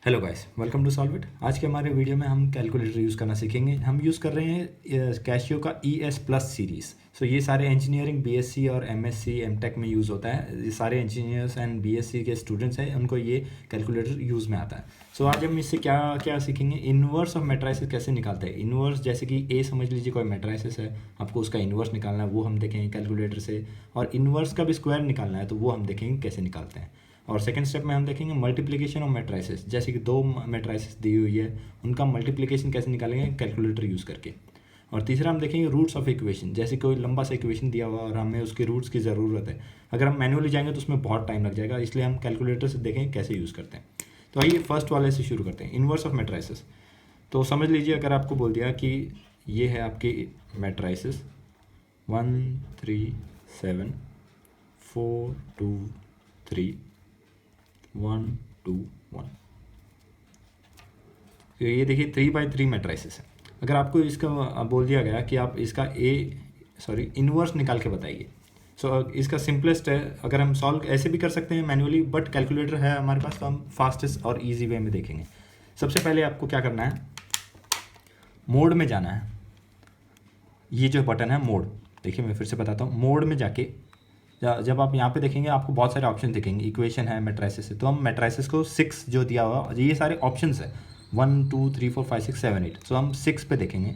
Hello guys, welcome to solve it. आज के हमारे वीडियो में हम कैलकुलेटर यूज़ करना सीखेंगे। हम यूज़ कर रहे हैं कैशियो का ES+ सीरीज़। सो ये सारे इंजीनियरिंग BSc और MSc MTech में यूज़ होता है। ये सारे इंजीनियर्स एंड BSc के स्टूडेंट्स हैं, उनको ये कैलकुलेटर यूज़ में आता है। सो आज हम इससे क्या क्या सीखेंगे। इन्वर्स ऑफ मैट्रिसेस कैसे निकालते हैं। इन्वर्स जैसे कि ए समझ लीजिए कोई मैट्रिसेस है, आपको उसका इन्वर्स निकालना है, वो हम देखेंगे कैलकुलेटर से। और इन्वर्स का भी स्क्वायर निकालना है, तो वो हम देखेंगे कैसे निकालते हैं। और सेकंड स्टेप में हम देखेंगे मल्टीप्लिकेशन ऑफ मैट्रिसेस, जैसे कि दो मैट्रिसेस दी हुई है, उनका मल्टीप्लिकेशन कैसे निकालेंगे कैलकुलेटर यूज़ करके। और तीसरा हम देखेंगे रूट्स ऑफ इक्वेशन, जैसे कोई लंबा सा इक्वेशन दिया हुआ और हमें उसके रूट्स की ज़रूरत है। अगर हम मैनुअली जाएंगे तो उसमें बहुत टाइम लग जाएगा, इसलिए हम कैलकुलेटर से देखेंगे कैसे यूज़ करते हैं। तो आइए फर्स्ट वाले से शुरू करते हैं, इन्वर्स ऑफ मैट्रिसेस। तो समझ लीजिए अगर आपको बोल दिया कि ये है आपके मैट्रिसेस 1 3 7 4 2 3 1 2 1। तो ये देखिए 3x3 मैट्रिसेस है। अगर आपको इसका बोल दिया गया कि आप इसका इन्वर्स निकाल के बताइए। सो इसका सिंपलेस्ट है, अगर हम सॉल्व ऐसे भी कर सकते हैं मैनुअली, बट कैलकुलेटर है हमारे पास तो हम फास्टेस्ट और इजी वे में देखेंगे। सबसे पहले आपको क्या करना है, मोड में जाना है। ये जो बटन है मोड, देखिए मैं फिर से बताता हूँ। मोड में जाके जब आप यहाँ पे देखेंगे आपको बहुत सारे ऑप्शन दिखेंगे। इक्वेशन है, मैट्रिसेस है, तो हम मैट्रिसेस को 6 जो दिया हुआ, ये सारे ऑप्शंस है 1 2 3 4 5 6 7 8। सो हम 6 पे देखेंगे।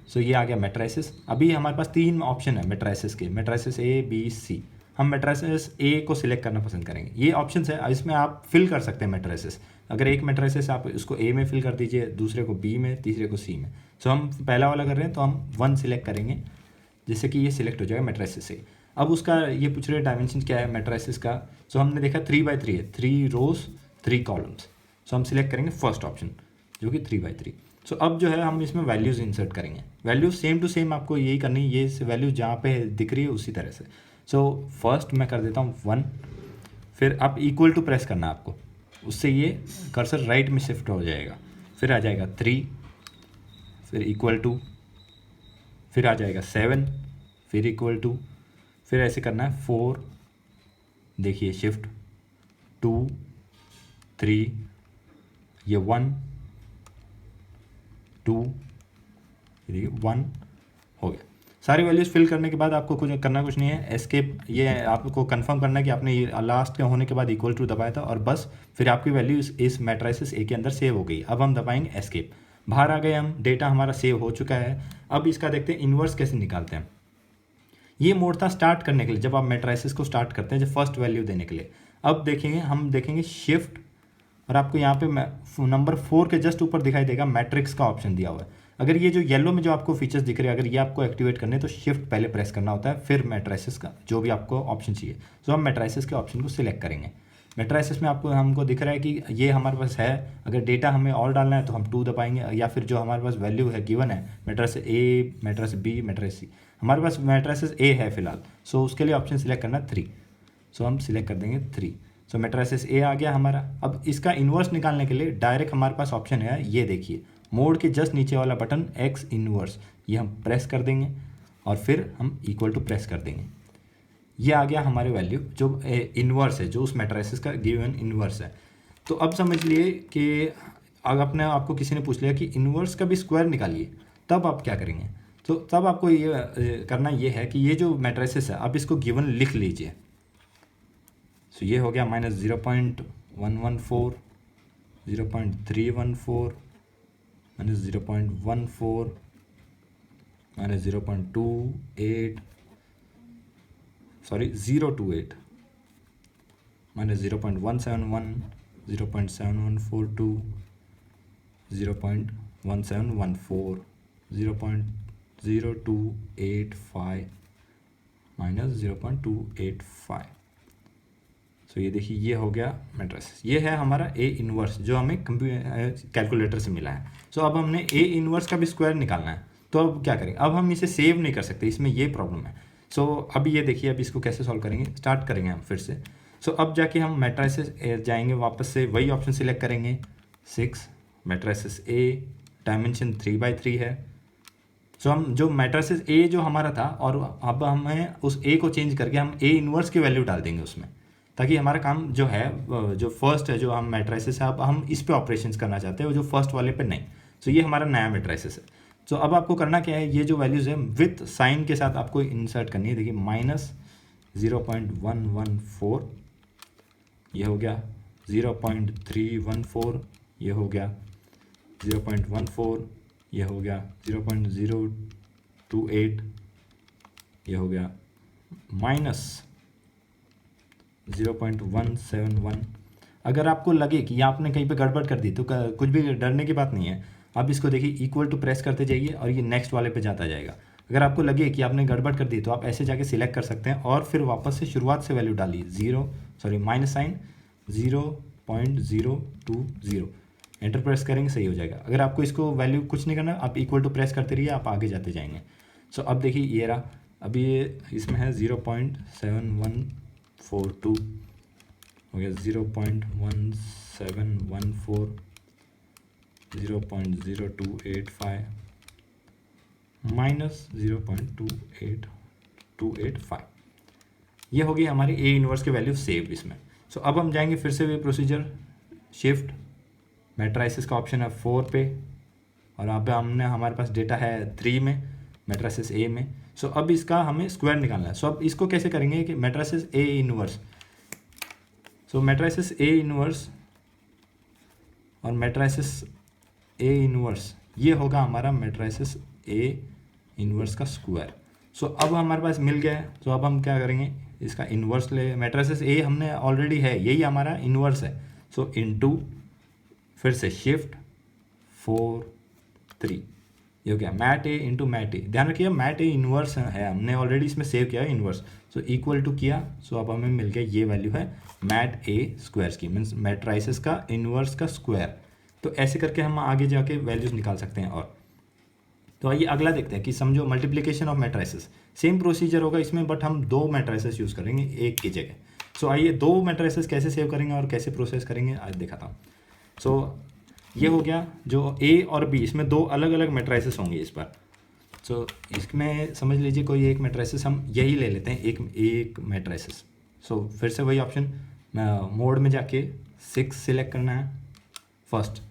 सो ये आ गया मैट्रिसेस। अभी हमारे पास 3 ऑप्शन है मैट्रिसेस के, मैट्रिसेस A B C। हम मैट्रिसेस A को सिलेक्ट करना पसंद करेंगे। ये ऑप्शन है, इसमें आप फिल कर सकते हैं मैट्रिसेस। अगर एक मैट्रिसेस आप उसको A में फिल कर दीजिए, दूसरे को B में, तीसरे को C में। सो हम पहला वाला कर रहे हैं तो हम 1 सिलेक्ट करेंगे, जिससे कि ये सिलेक्ट हो जाएगा मैट्रिसेस से। अब उसका ये पूछ रहे डायमेंशन क्या है मैट्रिसेस का। सो हमने देखा 3x3 है, 3 रोज 3 कॉलम्स। सो हम सिलेक्ट करेंगे फर्स्ट ऑप्शन जो कि 3x3। सो अब जो है हम इसमें वैल्यूज़ इंसर्ट करेंगे। वैल्यूज सेम टू सेम आपको यही करनी है, ये वैल्यू जहाँ पे दिख रही है उसी तरह से। सो फर्स्ट मैं कर देता हूँ 1, फिर आप इक्वल टू प्रेस करना है आपको, उससे ये कर्सर राइट में शिफ्ट हो जाएगा। फिर आ जाएगा 3, फिर इक्वल टू, फिर आ जाएगा 7, फिर इक्वल टू, फिर ऐसे करना है 4, देखिए शिफ्ट 2 3, ये 1 2, देखिए 1 हो गया। सारी वैल्यूज़ फिल करने के बाद आपको कुछ नहीं है, एस्केप। ये आपको कंफर्म करना है कि आपने ये लास्ट के होने के बाद इक्वल टू दबाया था, और बस फिर आपकी वैल्यू इस मैट्रिसेस A के अंदर सेव हो गई। अब हम दबाएंगे एस्केप, बाहर आ गए हम, डेटा हमारा सेव हो चुका है। अब इसका देखते हैं इन्वर्स कैसे निकालते हैं। ये मोड था स्टार्ट करने के लिए, जब आप मैट्रिसेस को स्टार्ट करते हैं, जब फर्स्ट वैल्यू देने के लिए। अब देखेंगे, हम देखेंगे शिफ्ट, और आपको यहाँ पे नंबर 4 के जस्ट ऊपर दिखाई देगा मैट्रिक्स का ऑप्शन दिया हुआ है। अगर ये जो येलो में जो आपको फीचर्स दिख रहे हैं, अगर ये आपको एक्टिवेट करने हैं तो शिफ्ट पहले प्रेस करना होता है, फिर मैट्रिसेस का जो भी आपको ऑप्शन चाहिए। तो हम मैट्रिसेस के ऑप्शन को सिलेक्ट करेंगे। मैट्रिसेस में आपको हमको दिख रहा है कि ये हमारे पास है। अगर डेटा हमें और डालना है तो हम 2 दबाएंगे, या फिर जो हमारे पास वैल्यू है गिवन है matrix A, matrix B, matrix C। हमारे पास मैट्रिसेस A है फिलहाल, सो उसके लिए ऑप्शन सिलेक्ट करना 3। सो हम सिलेक्ट कर देंगे 3। सो मैट्रिसेस A आ गया हमारा। अब इसका इन्वर्स निकालने के लिए डायरेक्ट हमारे पास ऑप्शन है, ये देखिए मोड के जस्ट नीचे वाला बटन X इन्वर्स, ये हम प्रेस कर देंगे और फिर हम इक्वल टू प्रेस कर देंगे। ये आ गया हमारे वैल्यू जो इन्वर्स है, जो उस मैट्रिसेस का गिवन इन्वर्स है। तो अब समझ लिए कि अगर अपने आपको किसी ने पूछ लिया कि इन्वर्स का भी स्क्वायर निकालिए, तब आप क्या करेंगे। तो तब आपको ये करना ये है कि ये जो मैट्रिसेस है आप इसको गिवन लिख लीजिए। सो ये हो गया -0.114, 0.314, -0.14, -0.28, सॉरी 028, -0.171, 0.7142, 0.1714, 0.0285, -0.285। सो ये देखिए ये हो गया मैट्रिक्स। ये है हमारा A इन्वर्स जो हमें कैलकुलेटर से मिला है। सो अब हमने A इन्वर्स का भी स्क्वायर निकालना है, तो अब क्या करेंगे। अब हम इसे सेव नहीं कर सकते, इसमें ये प्रॉब्लम है। सो अब ये देखिए, अब इसको कैसे सॉल्व करेंगे, स्टार्ट करेंगे हम फिर से। सो अब जाके हम मैट्रिसेस जाएंगे, वापस से वही ऑप्शन सिलेक्ट करेंगे 6, मैट्रिसेस A, डायमेंशन 3x3 है। सो हम जो मैट्रिसेस A जो हमारा था, और अब हमें उस A को चेंज करके हम A इन्वर्स की वैल्यू डाल देंगे उसमें, ताकि हमारा काम जो है जो फर्स्ट है, जो हम मैट्रिसेस है, अब हम इस पे ऑपरेशंस करना चाहते हैं, जो फर्स्ट वाले पे नहीं। तो ये हमारा नया मैट्रिसेस है। तो अब आपको करना क्या है, ये जो वैल्यूज़ है विथ साइन के साथ आपको इंसर्ट करनी है। देखिए -0.114 ये हो गया, 0.314 ये हो गया, 0.14 ये हो गया, 0.028 ये हो गया, -0.171। अगर आपको लगे कि आपने कहीं पे गड़बड़ कर दी तो कुछ भी डरने की बात नहीं है। आप इसको देखिए इक्वल टू प्रेस करते जाइए और ये नेक्स्ट वाले पे जाता जाएगा। अगर आपको लगे कि आपने गड़बड़ कर दी तो आप ऐसे जाके सिलेक्ट कर सकते हैं और फिर वापस से शुरुआत से वैल्यू डालिए, माइनस साइन 0.020 एंटर प्रेस करेंगे, सही हो जाएगा। अगर आपको इसको वैल्यू कुछ नहीं करना, आप इक्वल टू प्रेस करते रहिए, आप आगे जाते जाएंगे। सो अब देखिए ये रहा, अभी ये इसमें है 0.7142 हो गया, 0.1714, 0.0285 -0.28285। ये होगी हमारी ए इनवर्स की वैल्यू सेव इसमें। सो अब हम जाएंगे फिर से भी प्रोसीजर, शिफ्ट मैट्रिसेस का ऑप्शन है 4 पे, और अब हमने हमारे पास डेटा है 3 में, मैट्रिसेस ए में। सो अब इसका हमें स्क्वायर निकालना है। सो अब इसको कैसे करेंगे कि matrices A inverse, so matrices A inverse और मैट्रिसेस ए इनवर्स, ये होगा हमारा मैट्रिसेस ए इनवर्स का स्क्वायर। सो अब हमारे पास मिल गया है। सो अब हम क्या करेंगे, इसका इन्वर्स ले, मैट्रिसेस ए हमने ऑलरेडी है, यही हमारा इन्वर्स है। सो इनटू फिर से शिफ्ट 4 3, ये हो गया मैट ए इंटू मैट ए। ध्यान रखिए मैट ए इन्वर्स है, हमने ऑलरेडी इसमें सेव किया है इन्वर्स। सो इक्वल टू किया, सो अब हमें मिल गया ये वैल्यू है मैट ए स्क्वायर की, मीन्स मैट्रिसेस का इन्वर्स का स्क्वायर। तो ऐसे करके हम आगे जाके वैल्यूज निकाल सकते हैं। और तो आइए अगला देखते हैं कि समझो multiplication of matrices, same procedure होगा इसमें, बट हम 2 मैट्रिसेस यूज़ करेंगे एक की जगह। सो आइए 2 मैट्रिसेस कैसे सेव करेंगे और कैसे प्रोसेस करेंगे आज दिखाता हूँ। सो ये हो गया जो ए और बी, इसमें 2 अलग अलग मैट्रिसेस होंगे इस पर। सो इसमें समझ लीजिए कोई एक मैट्रिसेस हम यही ले लेते हैं, एक मैट्रिसेस। सो फिर से वही ऑप्शन मोड में जाके 6 सिलेक्ट करना है फर्स्ट,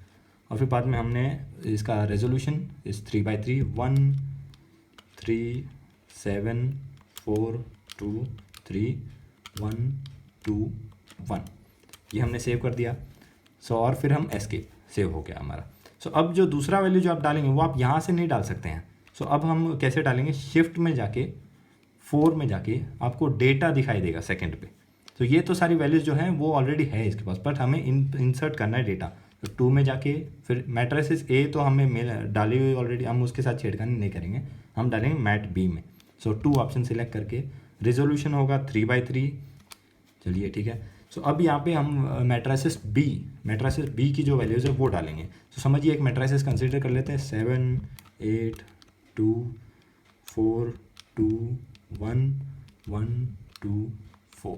और फिर बाद में हमने इसका रेजोल्यूशन इस 3x3 1 3 7 4 2 3 1 2 1 ये हमने सेव कर दिया। सो और फिर हम एस्केप, सेव हो गया हमारा। सो अब जो दूसरा वैल्यू जो आप डालेंगे वो आप यहाँ से नहीं डाल सकते हैं। सो अब हम कैसे डालेंगे, शिफ्ट में जाके 4 में जाके आपको डेटा दिखाई देगा सेकंड पे। तो ये तो सारी वैल्यूज़ जो हैं वो ऑलरेडी है इसके पास, बट हमें इंसर्ट करना है डेटा। तो 2 में जाके फिर मैट्रिसेस ए तो हमें मेल डाली हुई ऑलरेडी, हम उसके साथ छेड़खानी नहीं करेंगे, हम डालेंगे मैट बी में। सो 2 ऑप्शन सिलेक्ट करके रेजोल्यूशन होगा 3x3, चलिए ठीक है। सो अब यहाँ पे हम मैट्रिसेस बी की जो वैल्यूज़ है वो डालेंगे। तो समझिए एक मैट्रिसेस कंसीडर कर लेते हैं 7 8 2 4 2 1 1 2 4,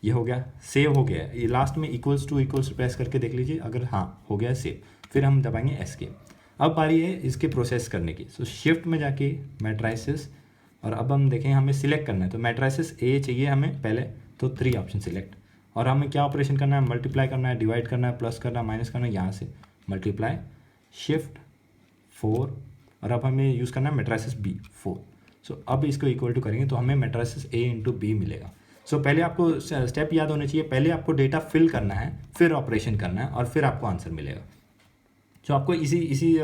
ये हो गया, सेव हो गया। ये लास्ट में इक्वल्स टू प्रेस करके देख लीजिए, अगर हाँ हो गया सेव, फिर हम दबाएंगे एस्केप। अब बारी है इसके प्रोसेस करने की। सो शिफ्ट में जाके मैट्रिसेस, और अब हम देखें हमें सिलेक्ट करना है। तो मैट्रिसेस ए चाहिए हमें पहले, तो 3 ऑप्शन सिलेक्ट, और हमें क्या ऑपरेशन करना है, मल्टीप्लाई करना है, डिवाइड करना है, प्लस करना है, माइनस करना है। यहाँ से मल्टीप्लाई शिफ्ट 4, और अब हमें यूज़ करना है मैट्रिसेस बी 4। सो अब इसको इक्वल टू करेंगे तो हमें मैट्रिसेस ए इंटू बी मिलेगा। सो पहले आपको स्टेप याद होने चाहिए, पहले आपको डेटा फिल करना है, फिर ऑपरेशन करना है, और फिर आपको आंसर मिलेगा। तो आपको इसी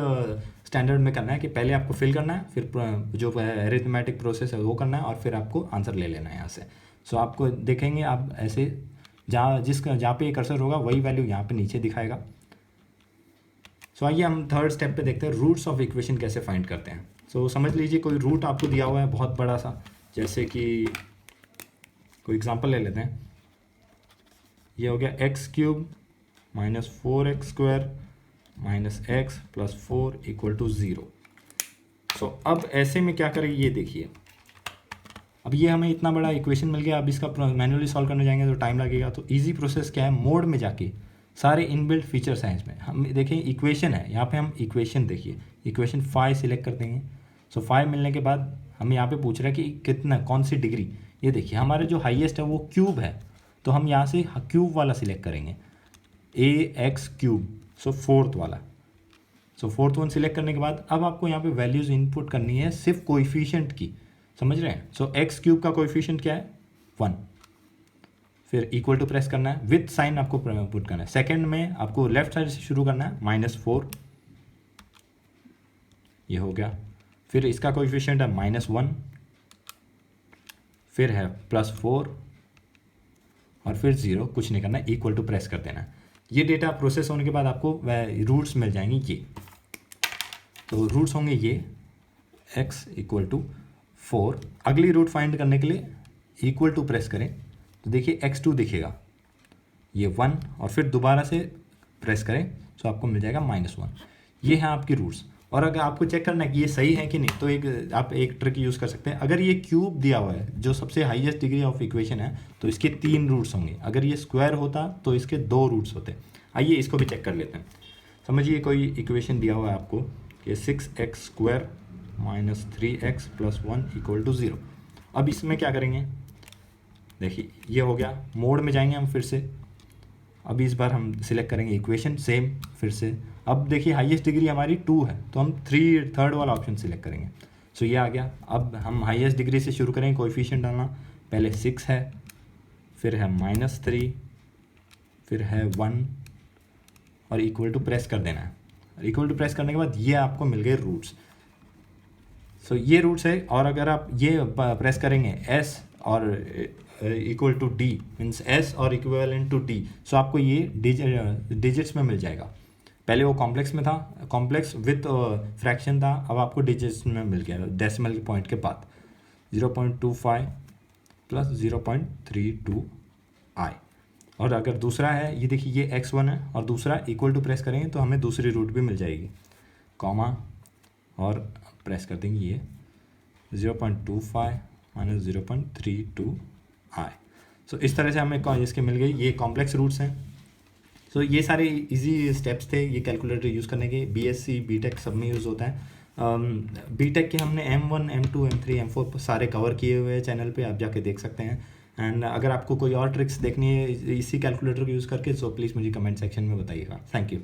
स्टैंडर्ड में करना है कि पहले आपको फिल करना है, फिर जो अरिथमेटिक प्रोसेस है वो करना है, और फिर आपको आंसर ले लेना है यहाँ से। सो आपको देखेंगे आप ऐसे जहाँ पे कर्सर होगा वही वैल्यू यहाँ पे नीचे दिखाएगा। सो आइए हम थर्ड स्टेप पे देखते हैं रूट्स ऑफ इक्वेशन कैसे फाइंड करते हैं। सो समझ लीजिए कोई रूट आपको दिया हुआ है बहुत बड़ा सा, जैसे कि कोई एग्जांपल ले लेते हैं। ये हो गया x³ - 4x² - x + 4 = 0। सो अब ऐसे में क्या करेंगे ये देखिए, अब ये हमें इतना बड़ा इक्वेशन मिल गया। अब इसका मैन्युअली सॉल्व करने जाएंगे तो टाइम लगेगा। तो इजी प्रोसेस क्या है, मोड में जाके सारे इनबिल्ट फीचर्स हैं इसमें। हम देखें इक्वेशन है, यहाँ पे हम इक्वेशन देखिए, इक्वेशन 5 सिलेक्ट कर देंगे। सो 5 मिलने के बाद हमें यहाँ पे पूछ रहा है कि कितना, कौन सी डिग्री। ये देखिए हमारे जो हाईएस्ट है वो क्यूब है, तो हम यहाँ से क्यूब वाला सिलेक्ट करेंगे, ए एक्स क्यूब, सो फोर्थ वाला। सो फोर्थ वन सिलेक्ट करने के बाद अब आपको यहाँ पे वैल्यूज़ इनपुट करनी है सिर्फ कोएफिशिएंट की, समझ रहे हैं। सो एक्स क्यूब का कोएफिशिएंट क्या है 1, फिर इक्वल टू प्रेस करना है, विथ साइन आपको पुट करना है। सेकंड में आपको लेफ्ट साइड से शुरू करना है -4, ये हो गया। फिर इसका कोएफिशिएंट है -1, फिर है +4 और फिर 0, कुछ नहीं करना है, इक्वल टू प्रेस कर देना है। ये डेटा प्रोसेस होने के बाद आपको रूट्स मिल जाएंगे ये, तो रूट्स होंगे ये x = 4। अगली रूट फाइंड करने के लिए इक्वल टू प्रेस करें तो देखिए x2 दिखेगा, ये 1 और फिर दोबारा से प्रेस करें तो आपको मिल जाएगा -1। ये हैं आपकी रूट्स। और अगर आपको चेक करना है कि ये सही है कि नहीं, तो आप एक ट्रिक यूज़ कर सकते हैं। अगर ये क्यूब दिया हुआ है जो सबसे हाईएस्ट डिग्री ऑफ इक्वेशन है, तो इसके 3 रूट्स होंगे। अगर ये स्क्वायर होता तो इसके 2 रूट्स होते। आइए इसको भी चेक कर लेते हैं। समझिए कोई इक्वेशन दिया हुआ है आपको कि 6x² - 3x + 1 = 0। अब इसमें क्या करेंगे, देखिए ये हो गया, मोड में जाएंगे हम फिर से। अब इस बार हम सिलेक्ट करेंगे इक्वेशन, सेम फिर से। अब देखिए हाईएस्ट डिग्री हमारी 2 है, तो हम थर्ड वाला ऑप्शन सिलेक्ट करेंगे। सो ये आ गया। अब हम हाईएस्ट डिग्री से शुरू करेंगे कोएफिशिएंट डालना। पहले 6 है, फिर है -3, फिर है 1 और इक्वल टू प्रेस कर देना है। इक्वल टू प्रेस करने के बाद ये आपको मिल गए रूट्स। सो ये रूट्स है। और अगर आप ये प्रेस करेंगे S और equal to D, means S और इक्विवेलेंट टू D, सो आपको ये डिजिट्स में मिल जाएगा। पहले वो कॉम्प्लेक्स में था, कॉम्प्लेक्स विथ फ्रैक्शन था, अब आपको डिजिट्स में मिल गया डेसिमल के पॉइंट के बाद। 0.25 + 0.32i। और अगर दूसरा है, ये देखिए ये x1 है और दूसरा इक्वल टू प्रेस करेंगे तो हमें दूसरी रूट भी मिल जाएगी, कॉमा और प्रेस कर देंगे ये 0.25 - 0.32i। सो इस तरह से हमें इसके मिल गई। ये कॉम्प्लेक्स रूट्स हैं। सो ये सारे इजी स्टेप्स थे ये कैलकुलेटर यूज़ करने के। बीएससी बीटेक सब में यूज़ होता है। बीटेक के हमने M1 M2 M3 M4 सारे कवर किए हुए हैं चैनल पे, आप जाके देख सकते हैं। एंड अगर आपको कोई और ट्रिक्स देखनी है इसी कैलकुलेटर को यूज़ करके, सो प्लीज़ मुझे कमेंट सेक्शन में बताइएगा। Thank you.